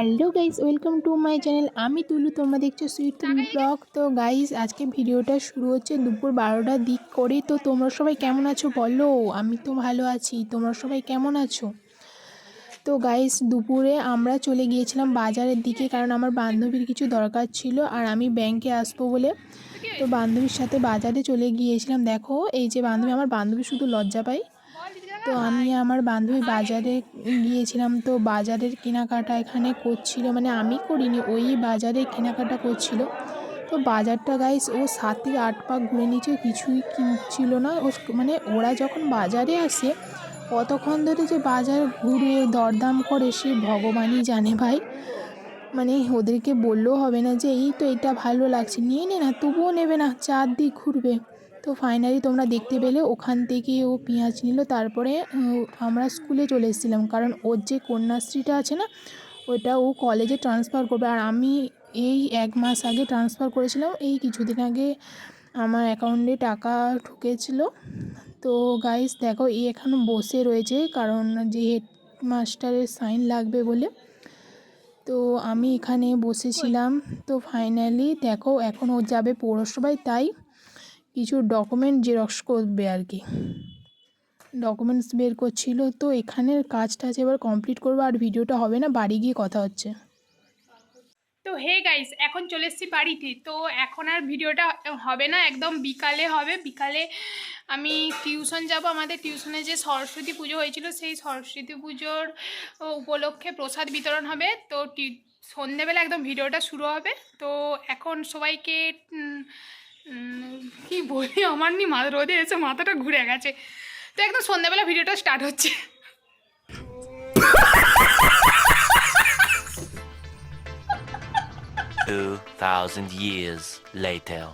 Hello guys, welcome to my channel. আমি তুলু, তোমরা দেখছো সুইট তুলু ব্লগ। তো গাইস, আজকে ভিডিওটা শুরু হচ্ছে দুপুর 12টার দিক করে। তো তোমরা সবাই কেমন আছো বলো? আমি তো ভালো আছি, তোমরা সবাই কেমন আছো? তো গাইস, দুপুরে আমরা চলে গিয়েছিলাম বাজারের দিকে, কারণ আমার বান্ধবীর কিছু দরকার ছিল আর আমি ব্যাংকে আসবো বলে। তো বান্ধবীর সাথে বাজারে চলে গিয়েছিলাম। দেখো, এই যে বান্ধবী, আমার বান্ধবী শুধু লজ্জা পায়। তো আমি আমার বান্ধবী বাজারে গিয়েছিলাম। তো বাজারের কেনাকাটা এখানে করছিল, মানে আমি করিনি, ওই বাজারে কেনাকাটা করছিল। তো বাজারটা গাইস ও 7 থেকে 8 পাক ঘুরে নিচে, কিছুই কিনছিল না। ও মানে ওরা যখন বাজারে আসে কতক্ষণ ধরে যে বাজার ঘুরে দরদাম করে সে ভগবানই জানে ভাই। মানে ওদেরকে বললেও হবে না যে এই তো এটা ভালো লাগছে, নিয়ে নে না, তবুও নেবে না, চারদিক ঘুরবে। তো ফাইনালি তোমরা দেখতে পেলে ওখান থেকে ও পেঁয়াজ নিল। তারপরে আমরা স্কুলে চলে এসেছিলাম, কারণ ওর যে কন্যাশ্রীটা আছে না, ওটা ও কলেজে ট্রান্সফার করবে। আর আমি এই 1 মাস আগে ট্রান্সফার করেছিলাম, এই কিছুদিন আগে আমার অ্যাকাউন্টে টাকা ঢুকেছিল। তো গাইস দেখো, এখানে বসে রয়েছে, কারণ যে হেডমাস্টারের সাইন লাগবে বলে। তো আমি এখানে বসেছিলাম। তো ফাইনালি দেখো, এখন ও যাবে পৌরসভায়, তাই কিছু ডকুমেন্ট জেরক্স করবে আর কি, ডকুমেন্টস বের করছিল। তো এখানের কাজটা এবার কমপ্লিট করবো, আর ভিডিওটা হবে না, বাড়ি গিয়ে কথা হচ্ছে। তো হে গাইস, এখন চলে এসেছি বাড়িতে। তো এখন আর ভিডিওটা হবে না, একদম বিকালে হবে। বিকালে আমি টিউশন যাব। আমাদের টিউশনে যে সরস্বতী পুজো হয়েছিল, সেই সরস্বতী পুজোর উপলক্ষে প্রসাদ বিতরণ হবে। তো সন্ধেবেলা একদম ভিডিওটা শুরু হবে। তো এখন সবাইকে কি বলি, আমার নি রোদে এসে মাথাটা ঘুরে গেছে। তো একদম সন্ধেবেলা ভিডিওটা স্টার্ট হচ্ছে। 2000 years later.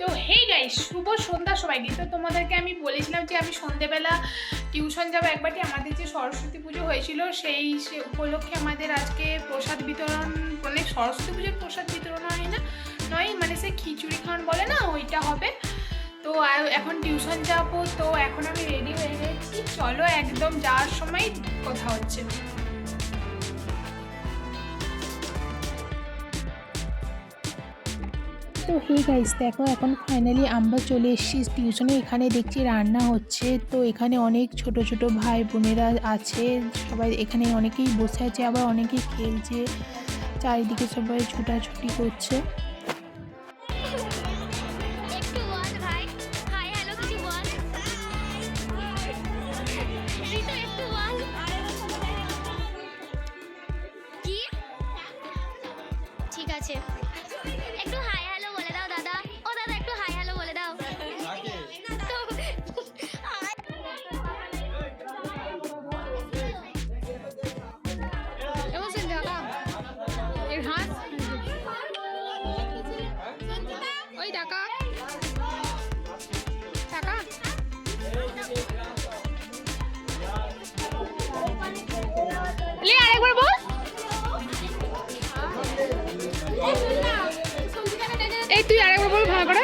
তো হেই গাইস, শুভ সন্ধ্যা সবাইকে। তো তোমাদেরকে আমি বলেছিলাম যে আমি সন্ধেবেলা টিউশন যাবো একবারটি। আমাদের যে সরস্বতী পুজো হয়েছিল সেই উপলক্ষে আমাদের আজকে প্রসাদ বিতরণ, মানে সরস্বতী পুজোর প্রসাদ বিতরণ হয় না, নয় মানে সে খিচুড়ি খাওয়ান বলে না, ওইটা হবে। তো এখন টিউশন যাব। তো এখন আমি রেডি হয়ে গেছি, চলো একদম যাওয়ার সময় কথা হচ্ছে। তো হে গাইস দেখো, এখন ফাইনালি আমরা চলে এসেছি টিউশনে। এখানে দেখছি রান্না হচ্ছে। তো এখানে অনেক ছোট ছোট ভাই বোনেরা আছে, সবাই এখানে অনেকেই বসে আছে, আবার অনেকেই খেলছে, চারিদিকে সবাই ছুটাছুটি করছে। ঠিক আছে, একটু হাই হ্যালো বলে দাও দাদা। ও দাদা, একটু হাই হ্যালো বলে দাও। ওই টাকা টাকা আরেকবার বল। এই তুই আরেকবার বল ভালো করে।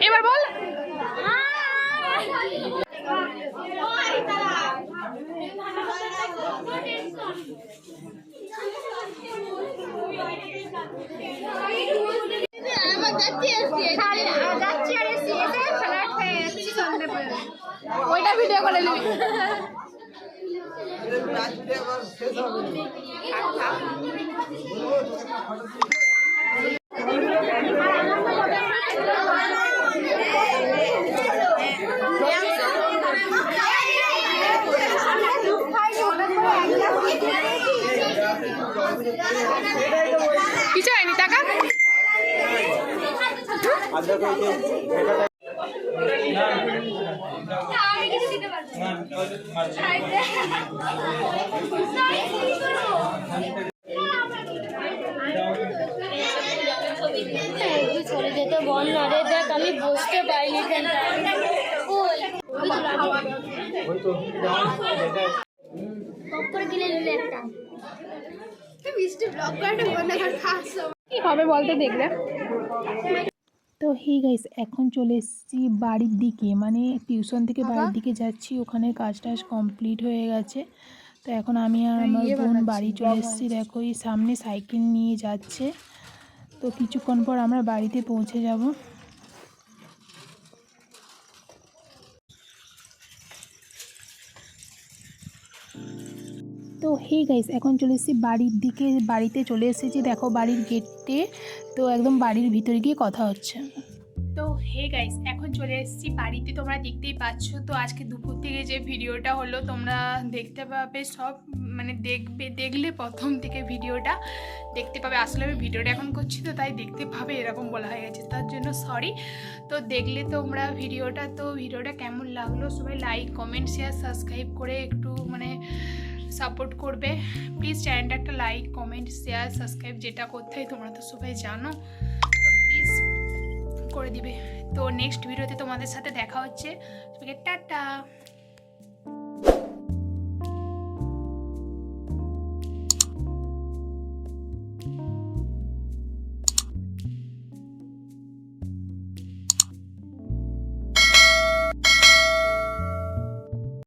এবার বল। ওইটা ভিডিও করে নিবি। কিছু হয়নি, টাকা চলে যেতে বল না রে, দেখ আমি বসতে পাইনি। কি হবে বলতে দেখলে। তো হেই গাইস, এখন চলে এসেছি বাড়ির দিকে, মানে টিউশন থেকে বাড়ির দিকে যাচ্ছি। ওখানে কাজ টাজ কমপ্লিট হয়ে গেছে। তো এখন আমি আর আমার বোন বাড়ি চলে এসেছি। দেখো এই সামনে সাইকেল নিয়ে যাচ্ছে। তো কিছুক্ষণ পর আমরা বাড়িতে পৌঁছে যাব। তো হে গাইস, এখন চলে এসেছি বাড়ির দিকে। বাড়িতে চলে এসেছি, দেখো বাড়ির গেটে। তো একদম বাড়ির ভিতরে গিয়ে কথা হচ্ছে। তো হে গাইস, এখন চলে এসেছি বাড়িতে, তোমরা দেখতেই পাচ্ছ। তো আজকে দুপুর থেকে যে ভিডিওটা হলো তোমরা দেখতে পাবে সব, মানে দেখলে প্রথম থেকে ভিডিওটা দেখতে পাবে। আসলে আমি ভিডিওটা এখন করছি তো তাই দেখতে পাবে এরকম বলা হয়ে গেছে, তার জন্য সরি। তো দেখলে তোমরা ভিডিওটা, তো ভিডিওটা কেমন লাগলো সবাই লাইক কমেন্ট শেয়ার সাবস্ক্রাইব করে একটু মানে সাপোর্ট করবে প্লিজ। চ্যানেলটা একটা লাইক কমেন্ট শেয়ার সাবস্ক্রাইব যেটা করতে হয় তোমরা তো সবাই জানো, তো প্লিজ করে দিবে। তো নেক্সট ভিডিওতে তোমাদের সাথে দেখা হচ্ছে। টাটা।